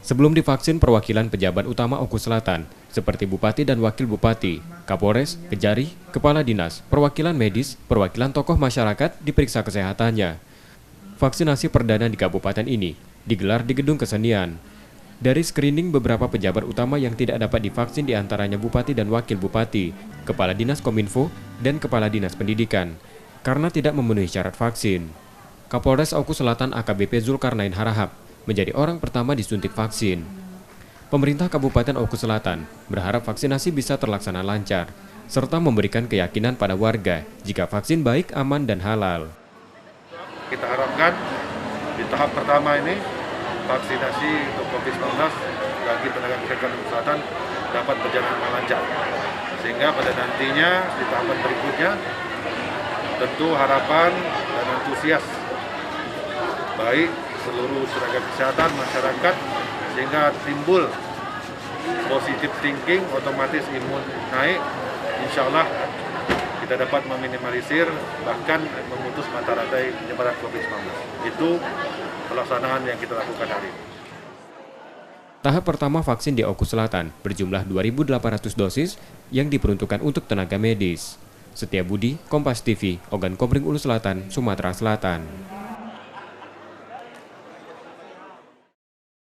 Sebelum divaksin, perwakilan pejabat utama Oku Selatan, seperti Bupati dan Wakil Bupati, Kapolres, Kejari, Kepala Dinas, perwakilan medis, perwakilan tokoh masyarakat diperiksa kesehatannya. Vaksinasi perdana di kabupaten ini digelar di Gedung Kesenian. Dari screening beberapa pejabat utama yang tidak dapat divaksin diantaranya Bupati dan Wakil Bupati, Kepala Dinas Kominfo, dan Kepala Dinas Pendidikan, karena tidak memenuhi syarat vaksin. Kapolres Oku Selatan AKBP Zulkarnain Harahap menjadi orang pertama disuntik vaksin. Pemerintah Kabupaten Oku Selatan berharap vaksinasi bisa terlaksana lancar, serta memberikan keyakinan pada warga jika vaksin baik, aman, dan halal. Kita harapkan di tahap pertama ini, vaksinasi untuk COVID-19 bagi tenaga kesehatan Oku Selatan dapat berjalan dengan lancar. Sehingga pada nantinya di tahapan berikutnya, tentu harapan dan antusias baik seluruh tenaga kesehatan, masyarakat, sehingga timbul positive thinking, otomatis imun naik, insya Allah kita dapat meminimalisir, bahkan memutus mata rantai penyebaran COVID-19. Itu pelaksanaan yang kita lakukan hari ini. Tahap pertama vaksin di Oku Selatan berjumlah 2.800 dosis yang diperuntukkan untuk tenaga medis. Setia Budi, Kompas TV, Ogan Komering Ulu Selatan, Sumatera Selatan.